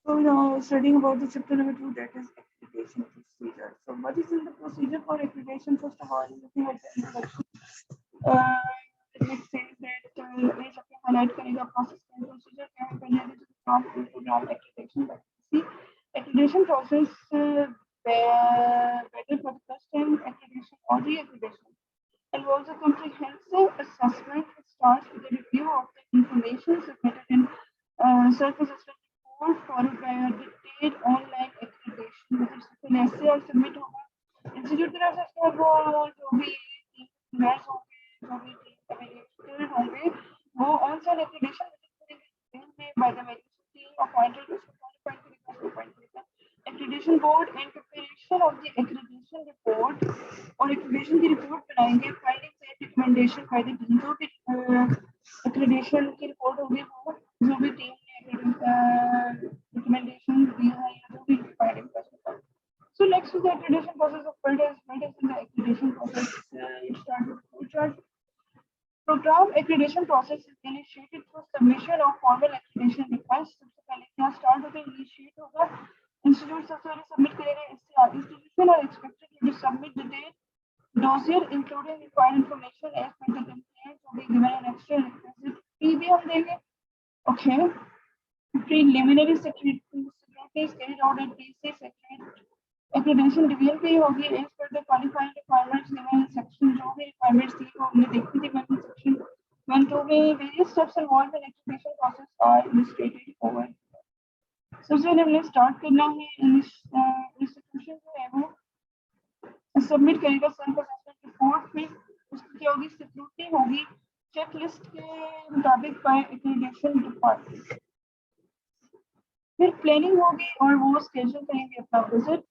So now studying about the chapter number 2, that is accreditation procedure. So what is in the procedure for accreditation? First of all, looking at the introduction, uh, it says that ये chapter highlight करेगा process and procedure क्या है पहले program accreditation see accreditation process whether for the first time accreditation or re-accreditation involves a comprehensive assessment. It starts with a review of the information submitted in surface assessment report followed by a detailed online accreditation. मतलब ऐसे और submit होगा institute की तरफ से उसके बाद वो जो भी मेयर्स होंगे जो भी एवेल्यूएटेड होंगे वो ऑन साइट accreditation में by the validation team appointed उसको कौन appoint करेगा उसको appoint करेगा accreditation board and preparation of the accreditation report और accreditation की report बनाएंगे findings and recommendation by the team जो भी accreditation की report होगी वो जो भी टीम ने recommendation दी है या जो भी findings है So next is the accreditation process of what is in the accreditation process. It starts with flowchart. Program accreditation process is initiated through submission of formal accreditation request. सबसे पहले क्या start होगा initiate होगा institute सबसे पहले submit करेगा इससे institution are expected to submit detailed dossier including required information as per the complaint to be given an extra requisite fee भी हम देंगे okay preliminary security is carried out at PC secretariat accreditation division पे होगी as per the qualifying requirements given in section जो भी requirements थी वो हमने देखी थी section 1 2 में various steps involved in accreditation process are illustrated over सबसे पहले हमने start करना है institution जो है वो सबमिट करेगा सेल्फ असेसमेंट रिपोर्ट फिर उसकी क्या होगी सिक्योरिटी होगी चेकलिस्ट के मुताबिक बाय accreditation डिपार्टमेंट फिर प्लानिंग होगी और वो स्केड्यूल करेंगे अपना विजिट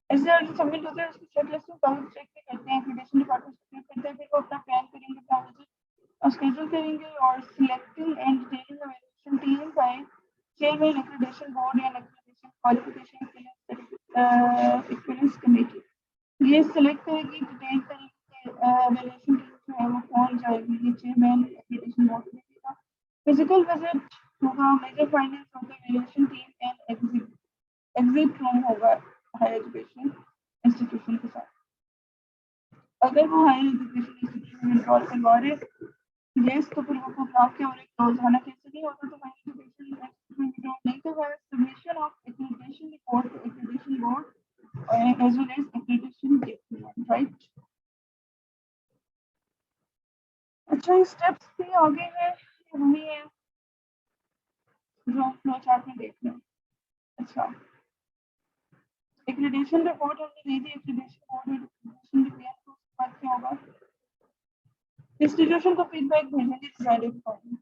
ऐसे सबमिट होता है उसकी चेकलिस्ट में काफी चेक करते हैं accreditation डिपार्टमेंट चेक करते हैं फिर वो अपना प्लान करेंगे अपना विजिट और स्केड्यूल करेंगे और selecting and detailing evaluation team by chairman accreditation board या accreditation क्वालिफिकेशन एक्सपीरियंस कमेटी ये सिलेक्ट करेगी डिटेल तरीके एवेल्यूएशन टीम जो है वो कौन जाएगी ये चेयरमैन accreditation बोर्ड करेगा फिजिकल विजिट होगा मेजर फाइनेंस होगा evaluation team and exit room होगा हायर एजुकेशन इंस्टीट्यूशन के साथ अगर वो हायर एजुकेशन इंस्टीट्यूशन में एनरोल करवा रहे यस तो फिर वो प्रोग्राम के और एक रोजाना कैसे नहीं होता तो हायर एजुकेशन इंस्टीट्यूशन में एनरोल नहीं करवाया submission of accreditation report to accreditation board as well as accreditation document right अच्छा ये स्टेप्स भी आगे है वही है जो फ्लो चार्ट में देख रहे हैं अच्छा accreditation report हमने दे दी accreditation board में accreditation declare तो उसके बाद क्या होगा इंस्टीट्यूशन को फीडबैक भेजेंगे decided form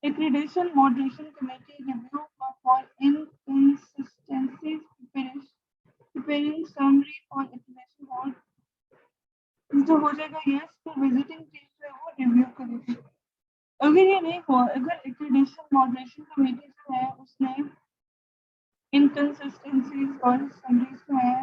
accreditation moderation committee review for inconsistencies preparing summary for accreditation board जो हो जाएगा यस तो विजिटिंग टीम जो है वो रिव्यू करेगी अगर ये नहीं हुआ अगर accreditation moderation committee जो है उसने inconsistencies और summaries जो है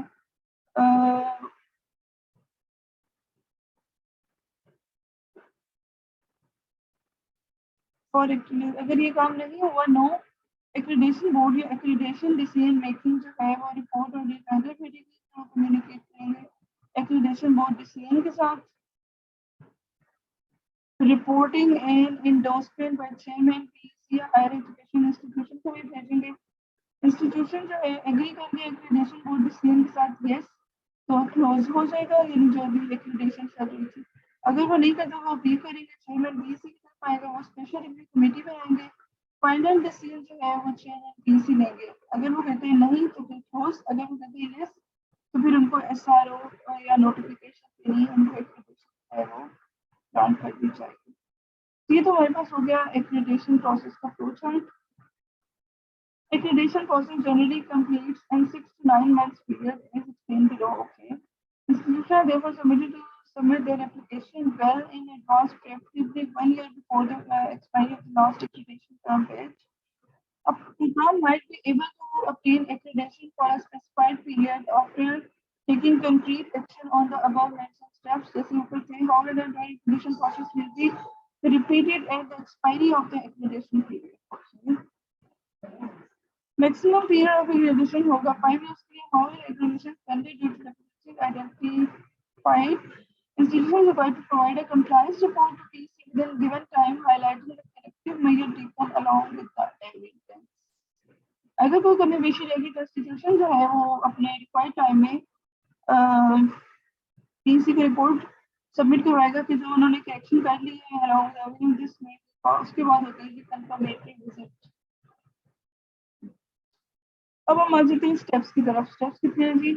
और अगर ये काम नहीं हुआ नो accreditation board या accreditation decision making जो है वो रिपोर्ट और अदर मीटिंग में कम्युनिकेट करेंगे accreditation board decision के साथ reporting and endorsement by chairman PC या हायर एजुकेशन इंस्टीट्यूशन को भी भेजेंगे इंस्टीट्यूशन जो है एग्री करके accreditation board decision के साथ यस तो क्लोज हो जाएगा यानी जो भी accreditation चल रही थी अगर वो नहीं करता वो भी करेंगे चेयरमैन बीसी की तरफ आएगा वो स्पेशल रिव्यू कमेटी बनाएंगे फाइनल डिसीजन जो है वो चेयरमैन बीसी लेंगे अगर वो कहते हैं नहीं तो फिर क्लोज अगर वो कहते हैं यस तो फिर उनको एसआरओ या नोटिफिकेशन देनी उनको accreditation है वो ग्रांट कर दी जाएगी ये तो हमारे पास हो गया accreditation process का flow chart accreditation process generally completes in 6 to 9 months period as explained below okay institutions are therefore submitted to submit their application well in advance preferably 1 year before the expiry of the last accreditation term batch a program might be able to obtain accreditation for a specified period after taking concrete action on the above mentioned steps. This ऊपर से however the accreditation process will be repeated at the expiry of the accreditation period. Maximum period of accreditation होगा 5 years के लिए. However, accreditation suspended due to deficiencies identified. Institutions are required to provide a compliance report to PC within given time, highlighting the corrective measure taken along with the evidence. अगर कोई कमी पेशी रहेगी तो institution जो है वो अपने रिक्वायर्ड टाइम में पीसी की रिपोर्ट सबमिट करवाएगा कि जो उन्होंने करेक्शन कर ली है अराउंड रेवेन्यू दिस में, और उसके बाद होता है कि कंफर्मेटरी विजिट. अब हम आ जाते हैं स्टेप्स की तरफ. स्टेप्स कितने हैं जी?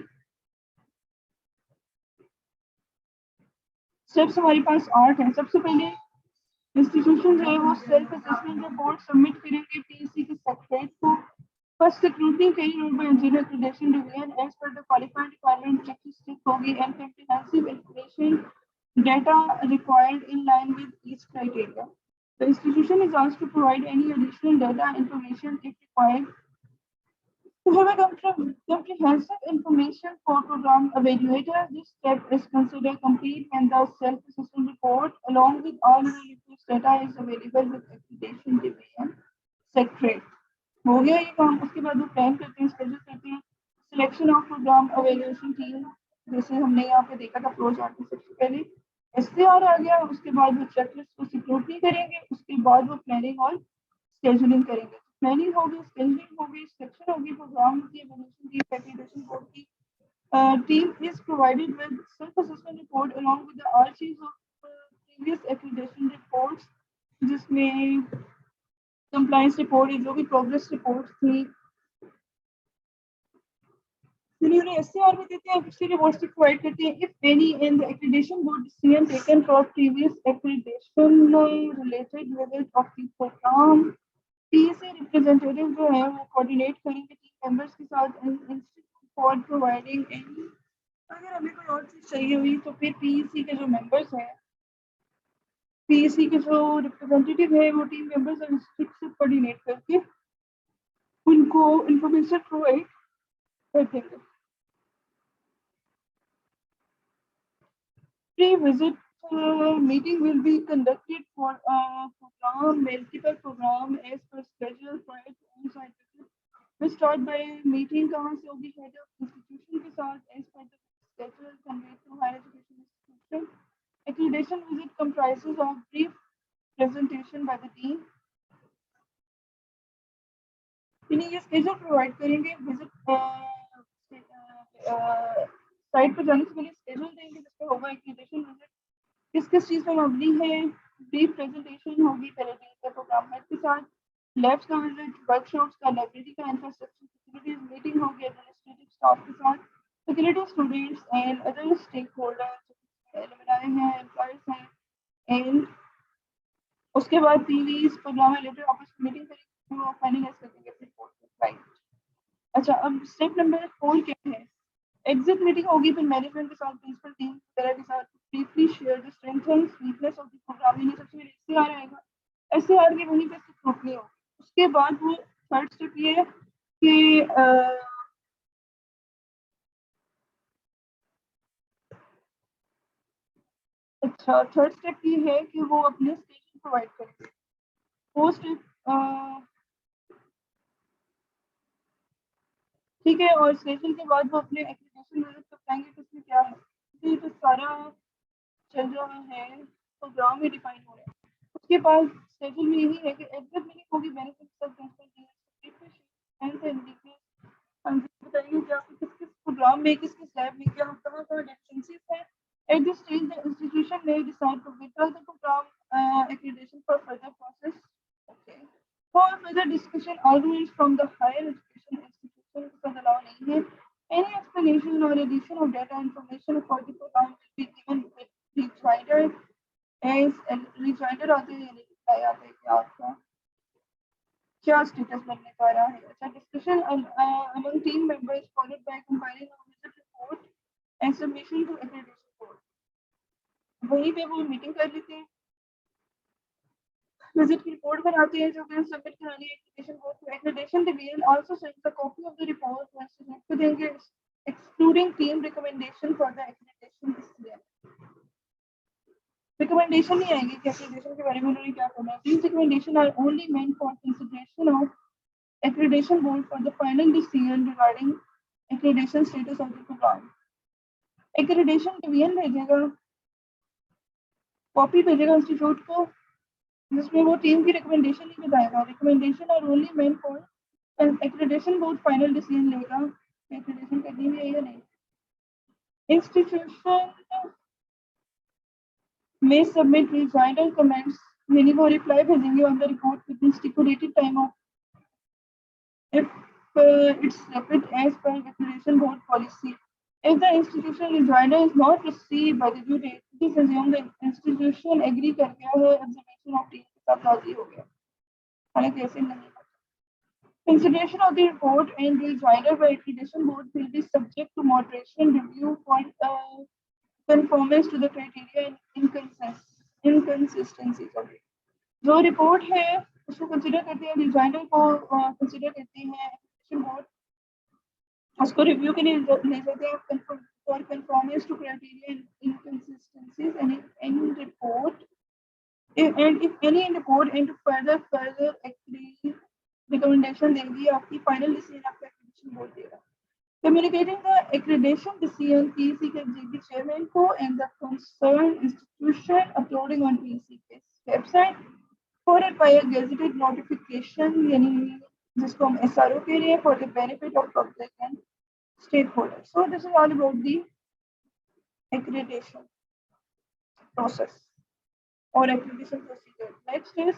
स्टेप्स हमारे पास 8 हैं. सबसे पहले इंस्टीट्यूशन जो है वो सेल्फ असेसमेंट रिपोर्ट सबमिट करेंगे पीसी के सेक्रेटरीट को. First scrutiny carry out by engineer accreditation division as per the qualified requirement checklist होगी and comprehensive information data required in line with each criteria. The institution is asked to provide any additional data information if required. To have a comprehensive information for program evaluator, this step is considered complete when the self-assessment report along with all the request data is available with accreditation division secretary. हो गया ये काम. उसके बाद वो plan करते हैं, schedule करते हैं. Selection of programme evaluation team, जैसे हमने यहाँ पे देखा था फ्लो चार्ट में. सबसे पहले एसटीआर आ गया, उसके बाद वो चेकलिस्ट को सिक्योरिटी करेंगे, उसके बाद वो प्लानिंग और स्केड्यूलिंग करेंगे. प्लानिंग होगी, स्केड्यूलिंग होगी, सिलेक्शन होगी, प्रोग्राम की एवेल्यूएशन की, एक्रेडिटेशन बोर्ड की. Team is provided with self assessment report along with the archives of previous accreditation reports, जिसमें कंप्लायंस रिपोर्ट, जो भी प्रोग्रेस रिपोर्ट थी उन्हें एससीआर में देते हैं. पिछली रिपोर्ट्स भी प्रोवाइड करते हैं. If any in the accreditation board decision taken for previous accreditation related with of the programme, PC representative जो है वो कोऑर्डिनेट करेंगे टीम मेंबर्स के साथ इंस्टीट्यूट फॉर प्रोवाइडिंग एनी. अगर हमें कोई और चीज चाहिए हुई तो फिर पीसी के जो मेंबर्स हैं, पीसी के जो रिप्रेजेंटेटिव है वो टीम मेंबर्स और इंस्टीट्यूट से कोऑर्डिनेट करके उनको इंफॉर्मेशन प्रोवाइड कर देंगे. Pre-visit meeting will be conducted for a program, multiple program as per schedule prior to on-site visit. We start by meeting कहाँ से होगी? head of institution के साथ as per the schedule conveyed to higher education institution. Accreditation visit comprises of brief presentation by the team. इन्हें ये schedule provide करेंगे. Visit site पर जाने से पहले schedule देंगे जिसमें होगा accreditation visit किस किस चीज में मबनी है. ब्रीफ प्रेजेंटेशन होगी पहले दिन के प्रोग्राम हेड के साथ, लैब्स का विजिट, वर्कशॉप्स का, लाइब्रेरी का, इंफ्रास्ट्रक्चर फैसिलिटीज मीटिंग होगी एडमिनिस्ट्रेटिव स्टाफ के साथ, faculty students and other stakeholders, alumni हैं, एम्प्लॉयज हैं. एंड उसके बाद पीवीज प्रोग्राम रिलेटेड ऑफिस मीटिंग करेंगे, वो फाइनलाइज कर देंगे रिपोर्ट. राइट. अच्छा, अब स्टेप नंबर 4 क्या है? एग्जिट मीटिंग होगी फिर मैनेजमेंट के साथ, प्रिंसिपल टीम वगैरह के साथ briefly share the strengths and weakness of the program. यानी सबसे पहले एससीआर आएगा, एससीआर की वहीं पे स्क्रूटनी होगी. उसके बाद वो थर्ड स्टेप ये है कि अच्छा थर्ड स्टेप ये है कि वो अपने स्टेशन प्रोवाइड करेंगे. फोर्थ स्टेप ठीक है, और स्टेशन के बाद वो अपने एप्लीकेशन विजिट बताएंगे कि उसमें क्या है. ये तो सारा चल रहा है, प्रोग्राम में डिफाइन हो रहा है. उसके पास शेड्यूल में यही है कि एग्जिट मीटिंग होगी, बेनिफिट्स ऑफ बताइए कि आपको किस किस प्रोग्राम में, किस किस लैब में क्या कहाँ कहाँ डिफरेंसेस हैं. At this stage the institution may decide to withdraw the program accreditation for further process. Okay. For further discussion, arguments from the higher education institution का अलाउ नहीं है. Any explanation or addition of data information for the program will be given with rejoinder as rejoinder आते हैं यानी reply आते हैं कि आपका क्या स्टेटस बनने जा रहा है. अच्छा, discussion among team members followed by compiling a visit report and submission to accreditation board. वहीं पे वो मीटिंग कर लेते हैं, विजिट की रिपोर्ट बनाते हैं जो कि सबमिट करानी है एक्रेडिटेशन बोर्ड को. Accreditation division also sends the copy of the report institute को देंगे, excluding team recommendation for the accreditation decision. Recommendation नहीं आएगी कि एक्रेडिटेशन के बारे में उन्होंने क्या करना है. These recommendations are only meant for consideration of accreditation board for the final decision regarding accreditation status of the program. Accreditation division भेजेगा, कॉपी भेजेगा इंस्टीट्यूट को, जिसमें वो टीम की रिकमेंडेशन नहीं बताएगा. Recommendation are only meant for accreditation board final decision लेगा accreditation करनी भी है या नहीं. Institution may submit rejoinder comments, meaning वो reply भेजेंगे on the report within stipulated time of if it's submitted as per accreditation board policy. If the institutional rejoinder is not received by the due date, it is assumed the institution agree कर गया है, observation of team के साथ राजी हो गया. हालांकि ऐसे नहीं. Consideration of the report and rejoinder by accreditation board will be subject to moderation review for conformance to the criteria and inconsistencies of it. जो रिपोर्ट है उसको कंसिडर करते हैं, डिजाइनर को कंसिडर करते हैं, एक्रेडिटेशन बोर्ड उसको रिव्यू के लिए ले जाते हैं for conformance to criteria and inconsistencies and report and if any report and further agree recommendation देंगी, आपकी फाइनल डिसीजन आपका एक्रेडिटेशन बोर्ड देगा. Communicating the accreditation decision PEC के executive chairman को and the concerned institution uploading on PEC के website followed by a gazetted notification, यानी जिसको हम SRO कह रहे हैं, for the benefit of public and stakeholders. So this is all about the accreditation process or accreditation procedure.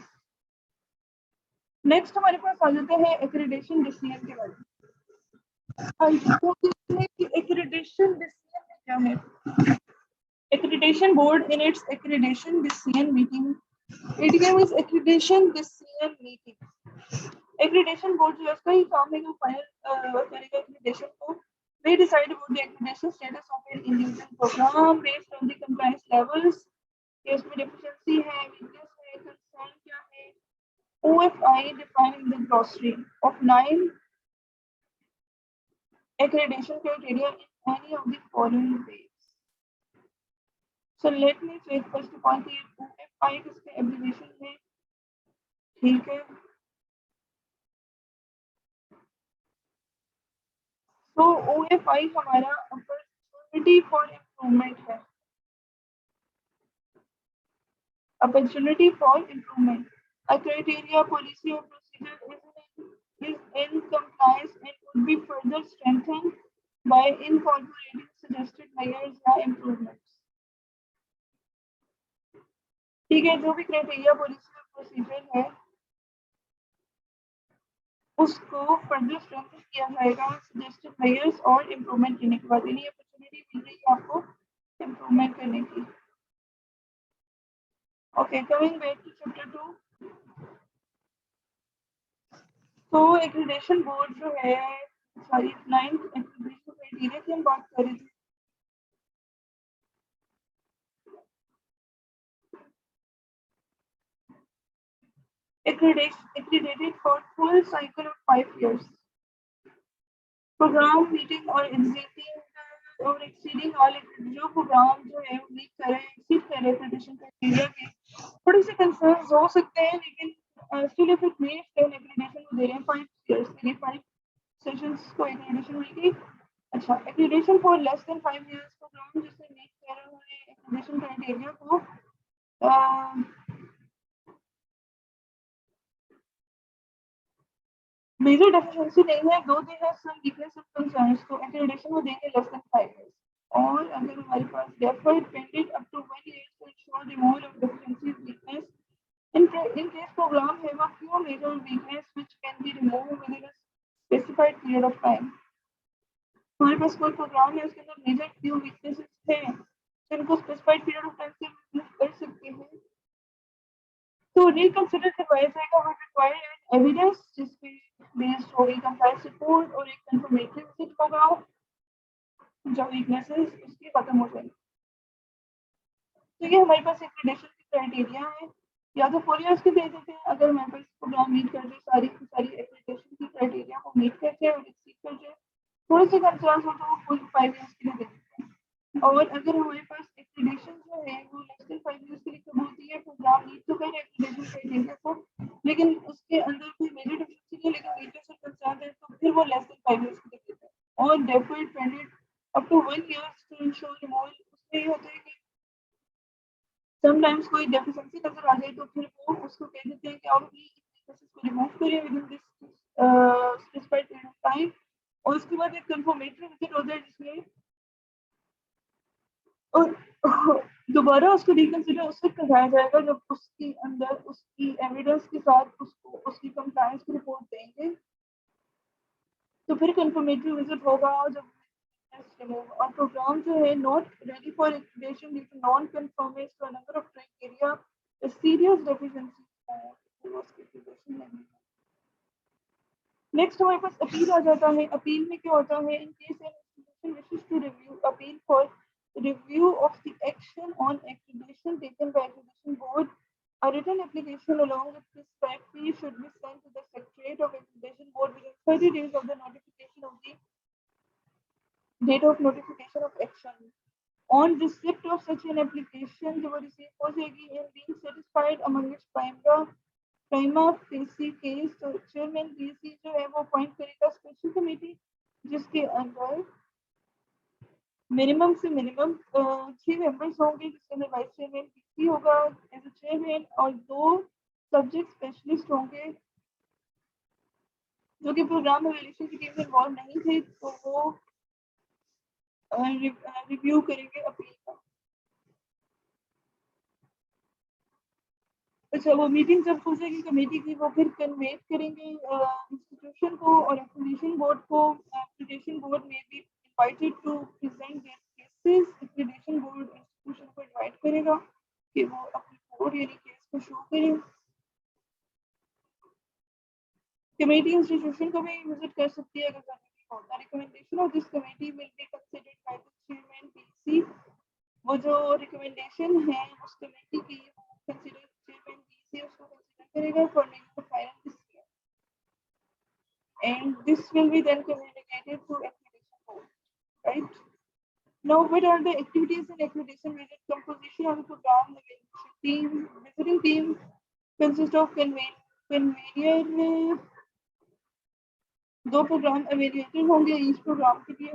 Next हमारे पास आ जाते हैं accreditation decision के बारे में. Accreditation decision क्या है? Accreditation board in its accreditation decision meeting. ADM is accreditation decision meeting. Accreditation board जो उसका ही काम है कि फाइनल करेगा accreditation को. They decide about the accreditation status of an individual program based on the compliance levels. कि उसमें deficiency है, weakness है, concern क्या है. OFI defining the glossary of 9 accreditation criteria in any of the following ways. So let me check first of all कि OFI किसके abbreviation है. ठीक है. So OFI हमारा opportunity for improvement है. Opportunity for improvement. A criteria, policy or procedure is in compliance and would be further strengthened by incorporating suggested measures or improvements. ठीक है, जो भी क्राइटेरिया, पॉलिसी और प्रोसीजर है उसको फर्दर स्ट्रेंथन किया जाएगा सजेस्टेड मेजर्स और इम्प्रूवमेंट करने के बाद. यानी अपॉर्चुनिटी मिल रही है आपको इम्प्रूवमेंट करने की. Okay, coming back to chapter 2. तो एक्रेडिटेशन बोर्ड जो है, सॉरी 9th एक्रेडिटेशन क्राइटेरिया की हम बात कर रहे थे. Accredited for full cycle of 5 years. Program meeting or exceeding all जो प्रोग्राम जो है मीट करे, एक्सीड करे एक्रेडिटेशन क्राइटेरिया के. थोड़े से कंसर्न्स हो सकते हैं, लेकिन still if it meets then accreditation को दे रहे हैं 5 years के लिए. 5 सेशंस को एक्रेडिटेशन मिलेगी. अच्छा, accreditation for less than 5 years program जिससे मीट कर रहे हैं एक्रेडिटेशन क्राइटेरिया को मेजर डेफिशिएंसी नहीं है, though they have some weakness and concerns, तो एक्रेडिटेशन को देंगे लेस देन 5 years. और अगर हमारे पास deferred pended up to 1 year to ensure removal of deficiencies weakness in case program have a few major weakness which can be removed within a specified period of time. हमारे पास कोई programme है उसके अंदर major few weaknesses हैं जिनको specified period of time से remove कर सकते हैं, तो रिकंसिडर करवाया जाएगा वो रिक्वायर्ड एविडेंस जिसपे बेस्ड होगी कंप्लायंस रिपोर्ट और एक कंफर्मेटरी विजिट होगा जो वीकनेसेस उसकी खत्म हो जाएगी. तो ये हमारे पास एक्रेडिटेशन की क्राइटेरिया है. या तो 4 years के दे देते हैं अगर हमारे पास प्रोग्राम मीट कर जाए, सारी एक्रेडिटेशन की क्राइटेरिया को मीट कर जाए और एक्सीड कर जाए. थोड़े से कंसर्न्स हो तो वो फुल 5 years के लिए दे देते हैं. और अगर हमारे पास एक्रेडिटेशन जो है वो लेस देन 5 years के लिए कर एक्रीडेशन क्राइटेरिया को, लेकिन उसके अंदर कोई मेजर डिफरेंस नहीं है, लेकिन वीडियोस और कंसर्न है तो फिर वो लेस देन 5 इयर्स के लिए देता है। और deferred pended up to 1 years to ensure removal. उसमें ये होता है कि समटाइम्स कोई डेफिशिएंसी नजर आ जाए तो फिर वो उसको कह देते हैं कि आप अपनी केसेस को रिमूव करिए with in this specified period of time. और उसके बाद एक कंफर्मेटरी विजिट होता है जिसमें और दोबारा उसको रिकंसिडर उस वक्त कराया जाएगा जब उसके अंदर उसकी एविडेंस के साथ उसको उसकी कंप्लायंस की रिपोर्ट देंगे, तो फिर कंफर्मेटरी विजिट होगा। और जब और प्रोग्राम जो है not ready for activation due to non conformance to a number of criteria serious deficiency. Next हमारे पास अपील आ जाता है। अपील में क्या होता है, in case an institution wishes to review appeal for review of the action on accreditation taken by accreditation board, a written application along with this fact sheet should be sent to the secretariat of accreditation board within 30 days of the notification of the date of notification of action. On receipt of such an application, they were received हो जाएगी and being satisfied among its prima facie case, तो chairman PSC जो है वो appoint करेगा special committee जिसके अंदर minimum से मिनिमम 6 मेंबर्स होंगे, जिसमें वाइस चेयरमैन पीसी होगा एज अ चेयरमैन और 2 सब्जेक्ट स्पेशलिस्ट होंगे जो कि प्रोग्राम एवेल्यूएशन की टीम में इन्वॉल्व नहीं थे, तो वो रिव्यू करेंगे अपील का। अच्छा, वो मीटिंग जब हो जाएगी कमेटी की, वो फिर कन्वेट करेंगे इंस्टीट्यूशन को और एक्रीडेशन बोर्ड को। एक्रीडेशन बोर्ड में भी invited to present their cases. Accreditation board institution को इनवाइट करेगा कि वो अपनी बोर्ड यानी केस को शो करें। कमेटी इंस्टीट्यूशन को भी विजिट कर सकती है अगर जरूरी हो। The recommendation of this committee will be considered by the chairman PC. वो जो रिकमेंडेशन है उस कमेटी की कंसीडर चेयरमैन पीसी उसको कंसीडर करेगा for making the final decision, and this will be then communicated to accreditation board, right? Now, what are the activities in accreditation visit? Composition of the program, the team, visiting team consists of convener, 2 programme evaluator होंगे इस programme के लिए।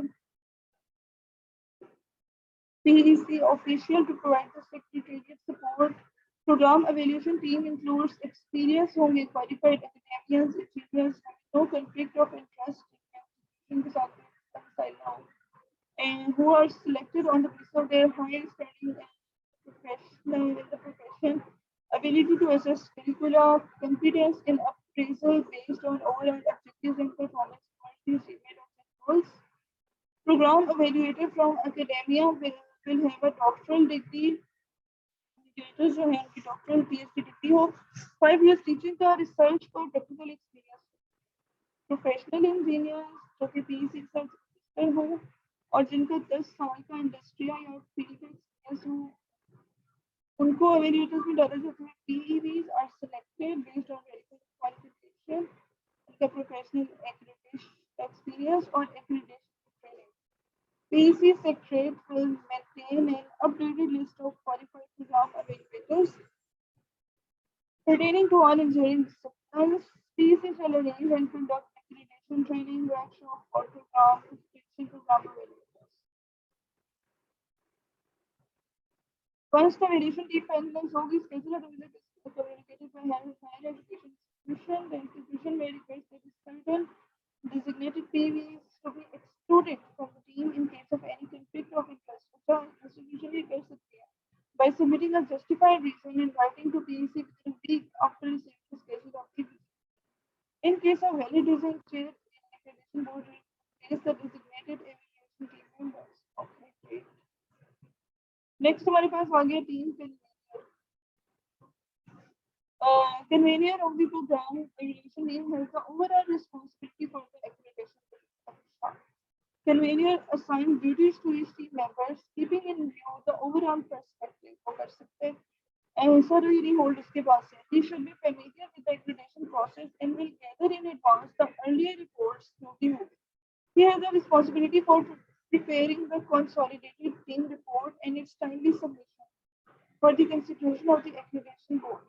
PEC official to provide the secretariat support. Program evaluation team includes experienced होंगे qualified academians, achievers, no conflict of interest इनके साथ and who are selected on the basis of their high standing and professional in the profession, ability to assess curricula, competence in appraisal based on overall objectives and performance achievement of the goals. Program evaluator from academia will have a doctoral degree, जो है उनकी doctoral PhD degree हो, 5 years teaching का, research और technical experience. Professional engineers जो कि PEC certificate हो और जिनको 10 साल का इंडस्ट्रियल या फील्ड का एक्सपीरियंस हो, उनको एवेल्यूएटर्स में डाला जाता है। PEVs are selected based on medical qualification, उनका प्रोफेशनल एक्सपीरियंस और accreditation training. PEC Secretariat will maintain an updated list of qualified program evaluators pertaining to all engineering disciplines. PEC shall arrange and conduct accreditation training workshops for program evaluators. Once the evaluation team finalizes होगी, schedule of the visit is communicated by higher education institution. The institution may request that certain designated PEVs to be excluded from the team in case of any conflict of interest. So, institution भी कर सकती है by submitting a justified reason in writing to PEC within a week after receiving the schedule of the visit. In case of valid reason, chair in accreditation board will place the designated evaluation team members. Okay, great. Next हमारे पास आ गया team convener. Convener of the program evaluation team has the overall responsibility for the accreditation. Convener assigns duties to his team members, keeping in view the overall perspective. वो कर सकते हैं। Answer really hold उसके पास है। He should be familiar with the accreditation process and will gather in advance the earlier reports to the movie. He has the responsibility for preparing the consolidated team report and its timely submission for the consideration of the accreditation board.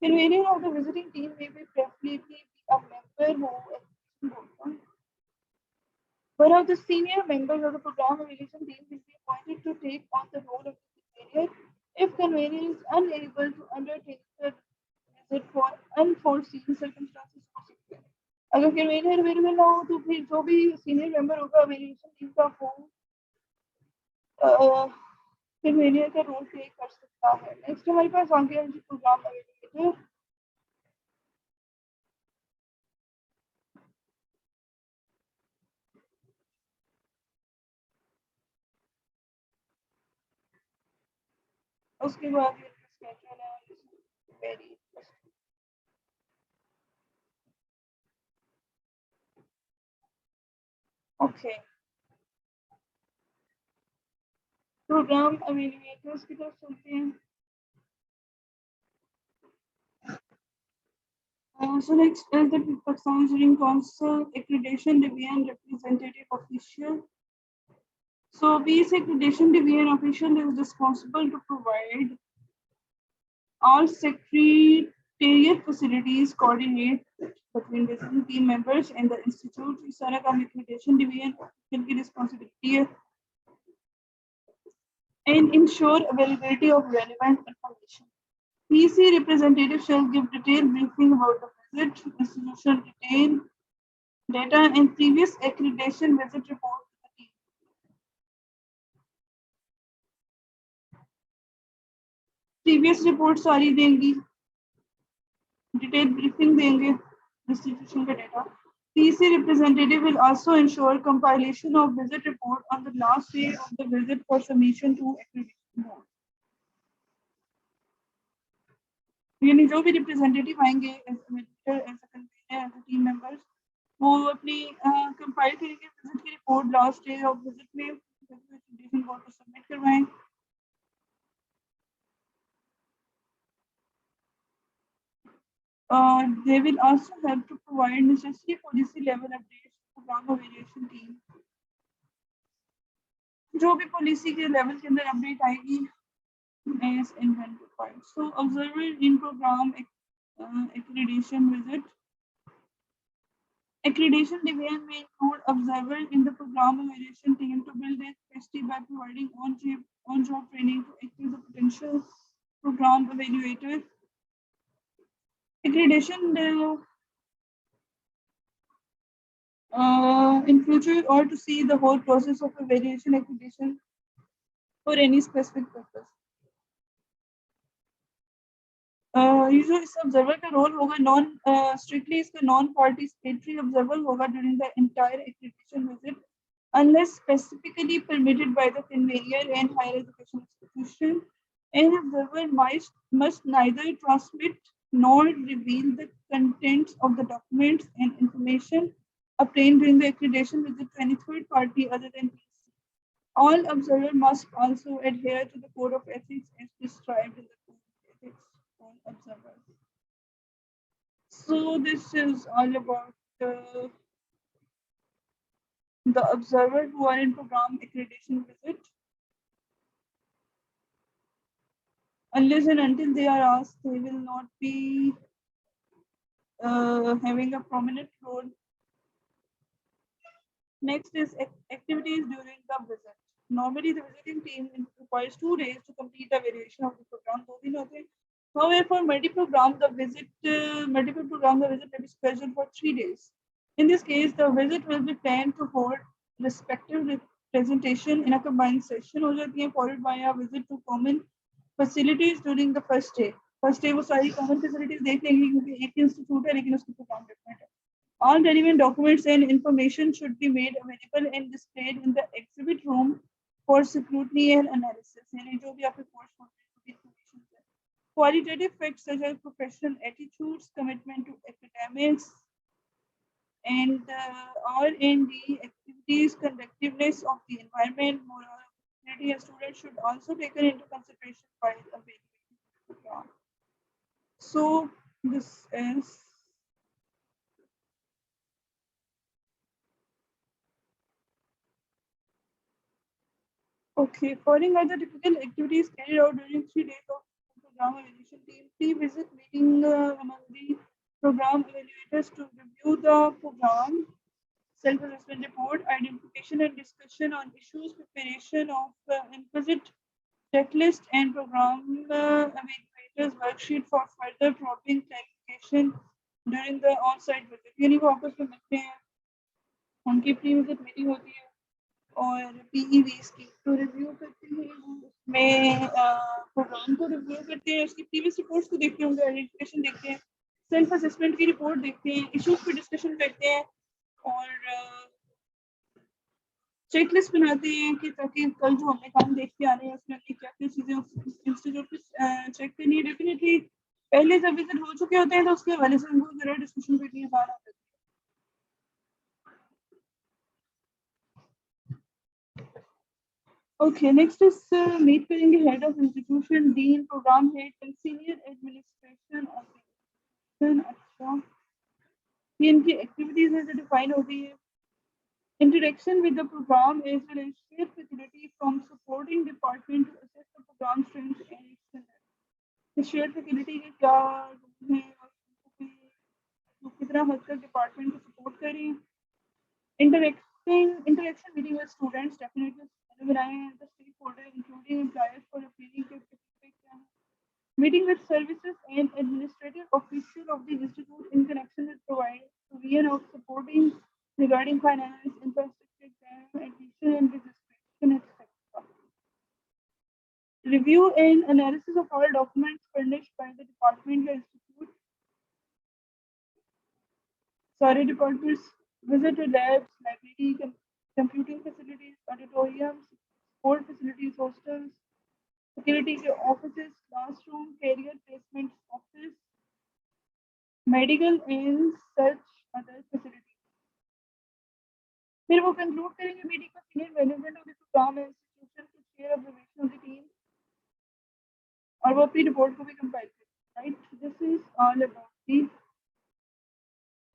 Convener of the visiting team may be preferably be a member who one of the senior members of the program evaluation team will be appointed to take on the role of the convener if convener is unable to undertake the visit for unforeseen circumstances or sickness. अगर कन्वेनियर available ना हो तो फिर जो भी senior member होगा evaluation team का वो कन्वेनियर का रोल प्ले कर सकता है. नेक्स्ट हमारे पास आ गया प्रोग्राम एवेल्यूएटर. उसके बाद ये स्केड्यूल है वेरी इंटरेस्टिंग. ओके प्रोग्राम एवेल्यूएटर्स की तरफ चलते हैं. So next is the Pakistan Engineering Council Accreditation Division Representative Official. So BS Accreditation Division Official is responsible to provide all secretariat facilities, coordinate between different team members and the institute. इस सारा काम Accreditation Division की responsibility है and ensure availability of relevant information. PC representative shall give detailed briefing about the visit, institutional detail, data, and previous accreditation visit report to the team. Previous report सारी देंगी, detailed briefing देंगे, institution का data. PC representative will also ensure compilation of visit report on the last day of the visit for submission to accreditation board. यानी जो भी representative आएंगे as a convener as a team members वो अपनी compile करेंगे visit की report last day of visit में accreditation board को सबमिट करवाएं. They will also have to provide necessary policy level updates to program evaluation team. जो भी policy के लेवल के अंदर अपडेट आएगी as and when required. So observer in program accreditation visit. Accreditation division may include observer in the program evaluation team to build their capacity by providing on-job training to active the potential program evaluator. Accreditation in future or to see the whole process of evaluation accreditation for any specific purpose. ये जो इस observer का role होगा non strictly इसका non participatory observer होगा during the entire accreditation visit unless specifically permitted by the convener and higher education institution. An observer must neither transmit nor reveal the contents of the documents and information obtained during the accreditation visit to any third party other than PC. All observers must also adhere to the code of ethics as prescribed in the code of ethics for observers. So this is all about the observers who are in program accreditation visit. Unless and until they are asked, they will not be having a prominent role. Next is activities during the visit. Normally, the visiting team requires 2 days to complete the evaluation of the program. However, for multiple programs, the visit may be scheduled for 3 days. In this case, the visit will be planned to hold respective presentation in a combined session, followed by a visit to common facilities during the first day. First day वो सारी common facilities देख लेंगे क्योंकि एक institute है लेकिन उसका program different है. All relevant documents and information should be made available and displayed in the exhibit room for scrutiny and analysis. यानी जो भी आपके course में information है. Qualitative facts such as professional attitudes, commitment to academics, and R&D activities, conductiveness of the environment, moral ability, and students should also be taken into consideration while evaluating the program. So this is okay. Following are the typical activities carried out during 3 days of program evaluation team. Pre-visit meeting among the program evaluators to review the program self-assessment report, identification and discussion on issues, preparation of implicit checklist and program evaluators worksheet for further probing clarification during the on-site visit. यानी वो आपस में मिलते हैं, उनकी pre-visit meeting होती है और पीईवीज की तो रिव्यू करते हैं, उसमें प्रोग्राम को रिव्यू करते हैं, उसकी प्रीवियस रिपोर्ट्स को देखते हैं, आइडेंटिफिकेशन देखते हैं, सेल्फ असेसमेंट की रिपोर्ट देखते हैं, इश्यूज पर डिस्कशन करते हैं और चेकलिस्ट बनाते हैं कि ताकि कल जो हमने काम देख के आ रहे हैं उसमें अपनी क्या क्या चीज़ें इंस्टीट्यूट पे चेक करनी है। डेफिनेटली पहले जब विजिट हो चुके होते हैं तो उसके हवाले से उनको ज़रा डिस्कशन करनी है बाहर आकर। Okay, next is meet करेंगे head of institution, dean, program head and senior administration officer। अच्छा, ये इनकी एक्टिविटीज है जो डिफाइन होती है। Interaction with the program as well as share facility from supporting department to assess the program strength and external। Share facility के क्या है और कितना हद तक डिपार्टमेंट को सपोर्ट करें। interaction meeting with students definitely बनाए हैं the stakeholder including employers for appealing के feedback क्या है। Meeting with services and administrative official of the institute in connection with provision of supporting regarding finance, infrastructure, exam, admission and registration, etc. Review and analysis of all documents furnished by the department or institute. Sorry, departments visit to labs, library, computing facilities, auditoriums, sport facilities, hostels, security offices, classroom, career placement office, medical and such other facilities। फिर वो conclude करेंगे meeting का senior management of the program institution के share observation of the team और वो अपनी report को भी कंपाइल करेंगे। Right, this is all about the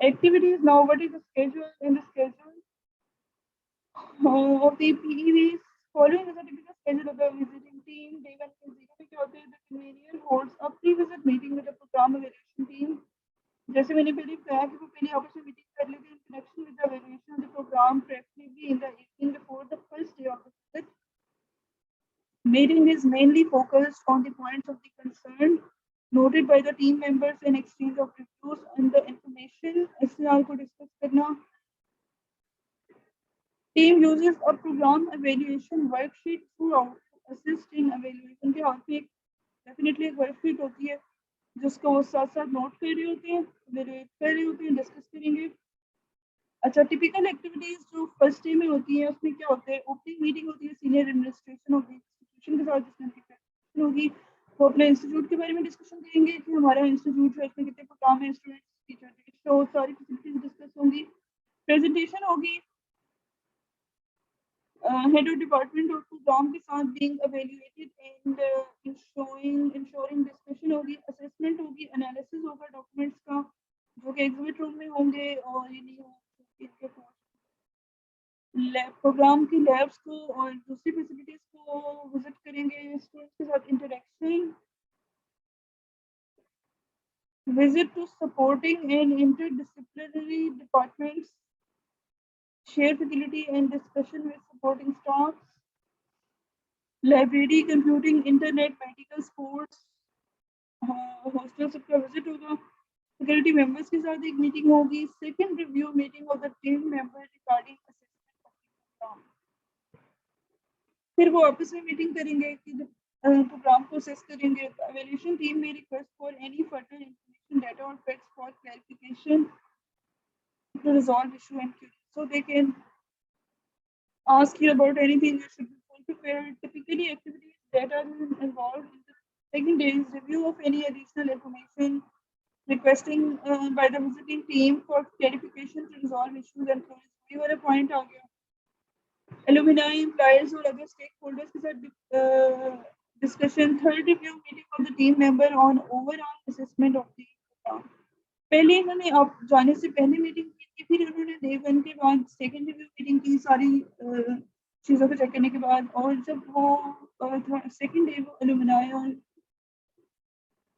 activities। Now what is the schedule and the schedule of the PEVs? Following is a typical schedule of the visiting team। Day 1 के 0 पे क्या होता है? The convener holds a pre-visit meeting with the program evaluation team। जैसे मैंने पहले कहा कि वो पहले आपस में मीटिंग कर लेते हैं in connection with the evaluation of the program, preferably in the evening before the first day of the visit। Meeting is mainly focused on the points of the concern noted by the team members and exchange of reviews and the information SCR को discuss करना। Team uses a program evaluation worksheet throughout to assist in evaluation। के हाथ में definitely एक worksheet होती है जिसको वो साथ साथ नोट कर रहे होते हैं, evaluate कर रहे होते हैं, डिस्कस करेंगे। अच्छा, टिपिकल एक्टिविटीज जो फर्स्ट डे में होती है उसमें क्या होता है? ओपनिंग मीटिंग होती है senior administration of the institution के साथ, जिसमें डिस्कशन होगी। वो अपने इंस्टीट्यूट के बारे में डिस्कशन करेंगे कि हमारा इंस्टीट्यूट है, इसमें कितने प्रोग्राम है, स्टूडेंट्स, टीचर, तो सारी फैसिलिटीज डिस्कस होंगी। प्रेजेंटेशन होगी हेड ऑफ डिपार्टमेंट और प्रोग्राम के साथ being evaluated and ensuring discussion होगी। असेसमेंट होगी, एनालिसिस होगा डॉक्यूमेंट्स का जो कि एग्जिबिट रूम में होंगे और ये नहीं होंगे प्रोग्राम की लैब्स को और दूसरी फैसिलिटीज को विजिट करेंगे। स्टूडेंट्स के साथ interaction, visit to supporting and interdisciplinary departments, share facility and discussion with supporting staff, library, computing, internet, medical, sports, hostel सबका visit होगा। Security members के साथ एक मीटिंग होगी। Second review meeting of the team member regarding assessment of the program। फिर वो आपस में मीटिंग करेंगे कि प्रोग्राम को असेस करेंगे। Evaluation team may request for any further information, data or facts for clarification to resolve issue and queries, so they can ask you about anything. You should be fully prepared। Typically, activities that are involved in the second day is review of any additional information, requesting by the visiting team for clarification to resolve issues and queries। ये वाला point आ गया। Alumni, employees और other stakeholders के साथ discussion। Third review meeting of the team member on overall assessment of the program। पहले इन्होंने आप जाने से पहले मीटिंग की थी, फिर उन्होंने डे 1 के बाद सेकंड रिव्यू मीटिंग की सारी चीज़ों को चेक करने के बाद, और जब वो सेकंड डे वो एलुमनाई और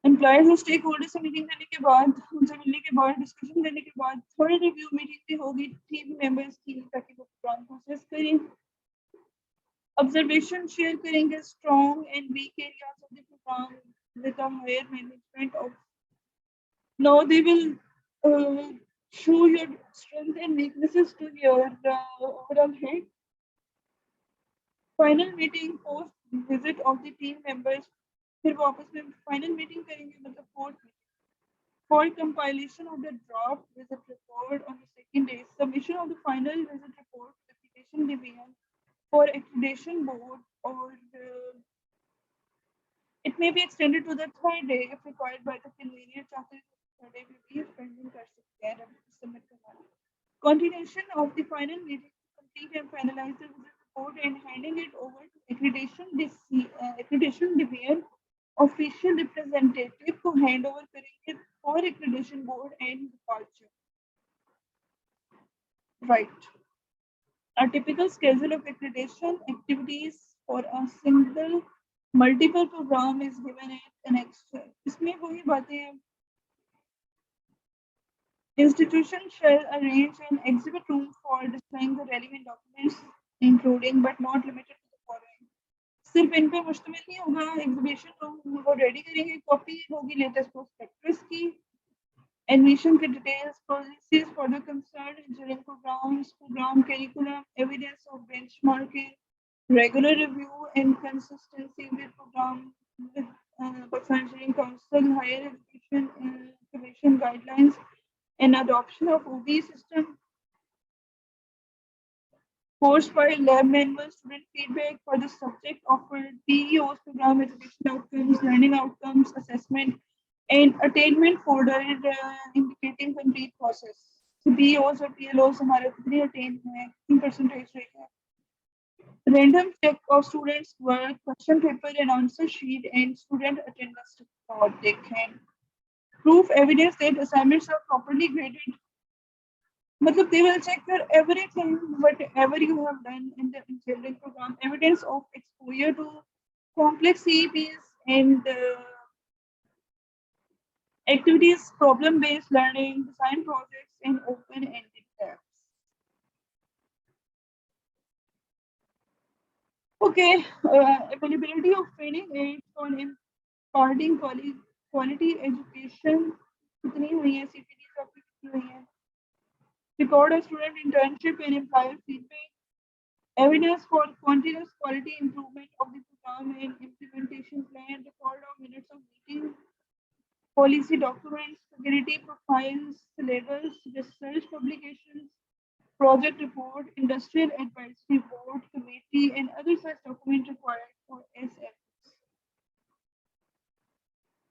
एम्प्लॉयज और स्टेक होल्डर से मीटिंग करने के बाद, उनसे मिलने के बाद, डिस्कशन करने के बाद थोड़ी रिव्यू मीटिंग भी होगी टीम मेंबर्स की, ताकि वो प्लान प्रोसेस करें, ऑब्जर्वेशन शेयर करेंगे, strong and weak areas of the program with a higher management of. Now they will show your strength and weaknesses to your overall head. Final meeting post visit of the team members. फिर वापस में final meeting करेंगे, मतलब fourth meeting. For compilation of the draft visit report on the second day, submission of the final visit report to the accreditation division for accreditation board, or it may be extended to the third day if required by the convener. चाहते हैं third day में भी pending कर सकते हैं submit करना. Continuation of the final meeting to complete and finalize the visit report and handing it over to accreditation division official representative को hand over करेंगे for accreditation board and departure. Right. A typical schedule of accreditation activities for a single multiple program is given at an extra. इसमें वही बातें हैं. Institution shall arrange an exhibit room for displaying the relevant documents, including but not limited to the following. सिर्फ इन पे मुश्तमिल नहीं होगा. Exhibition room वो रेडी करेंगे, कॉपी होगी लेटेस्ट प्रोस्पेक्टस की, admission के details, policies for the concerned engineering programs, program curriculum, evidence of benchmarking, regular review and consistency with program with Pakistan Engineering Council, higher education commission guidelines, and adoption of OB system, course file, lab manual, student feedback for the subject offered, PEOs, program education outcomes, learning outcomes, assessment, and attainment folder indicating complete process. So PEOs और PLOs हमारे कितने attain हैं, कितनी percentage rate है. Random check of students' work, question paper and answer sheet, and student attendance report. They can proof evidence that assignments are properly graded. Matlab they will check your everything, whatever you have done in the engineering program, evidence of exposure to complex CEPs and activities, problem-based learning, design projects, and open-ended labs. Okay, availability of training aids for imparting quality education. कितनी हुई है CPDs आपकी कितनी हुई है? Record of student internship and employer feedback. Evidence for continuous quality improvement of the program and implementation plan. Record of minutes of meeting. Policy documents, faculty profiles, syllabus, research publications, project report, industrial advisory board, committee, and other such documents required for SFs.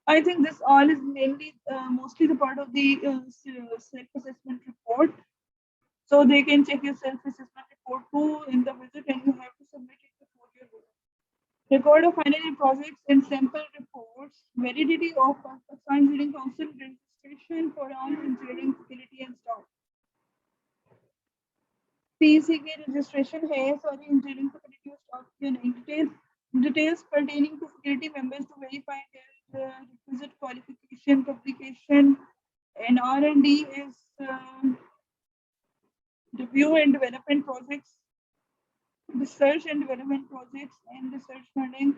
I think this all is mainly, mostly the part of the self-assessment report. So they can check your self-assessment report too in the visit, and you have to submit it before your visit. Record of final year projects and sample reports, validity of Pakistan Engineering Council registration for all engineering facility and staff. PEC के registration है सारी engineering facility और staff के नहीं. Details pertaining to faculty members to verify their requisite qualification, publication, and R&D is review and development projects, research and development projects, and research funding,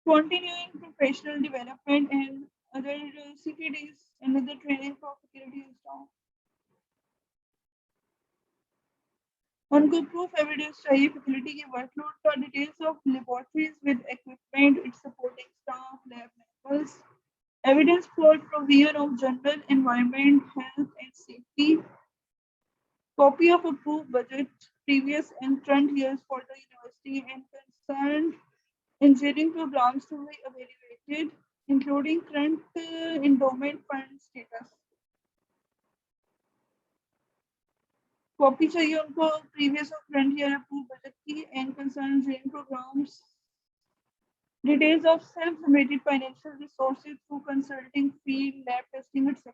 continuing professional development, and other CPDs and other training for faculty and staff. उनको proof evidence चाहिए facility की workload का, details of laboratories with equipment, its supporting staff, lab manuals, evidence for provision of general environment, health, and safety, copy of approved budget, previous and current years for the university and concerned engineering programs to be evaluated, including current endowment fund status. Copy चाहिए उनको previous और current year approved budget की and concerned engineering programs. Details of self-generated financial resources through consulting, field, lab testing, etc.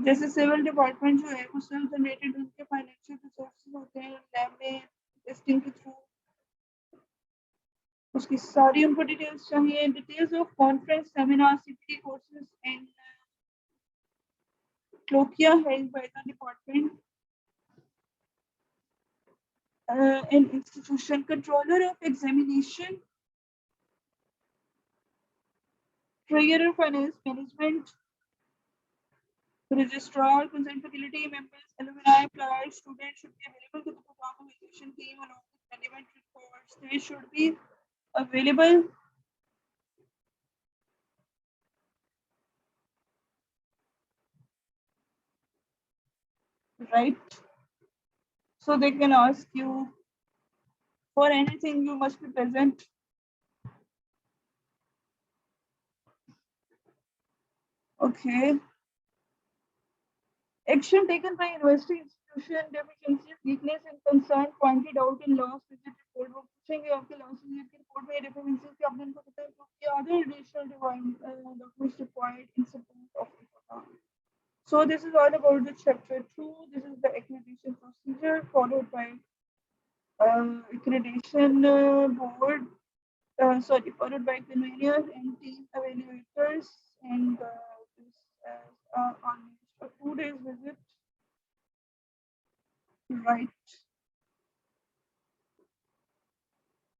जैसे civil department जो है वो self generated उनके financial resources होते हैं लैब में टेस्टिंग के थ्रू. उसकी सारी उनको डिटेल्स चाहिए. Details of conference seminar CPT courses and colloquia held by the department and institution. Controller of examination, treasurer, finance management, registrar, consent faculty members, alumni, players, students should be available to the program evaluation team along with relevant reports. They should be available. Right? So they can ask you for anything, you must be present. Okay. Action taken by university institution, deficiencies, weakness and concern pointed out in last visit report. वो पूछेंगे आपके last visit की report में deficiencies की आपने इनको पता है कि other additional documents required in support of the program. So this is all about the chapter 2. This is the accreditation procedure followed by accreditation board. Followed by conveners and team evaluators, and this on a 2 days visit. Right.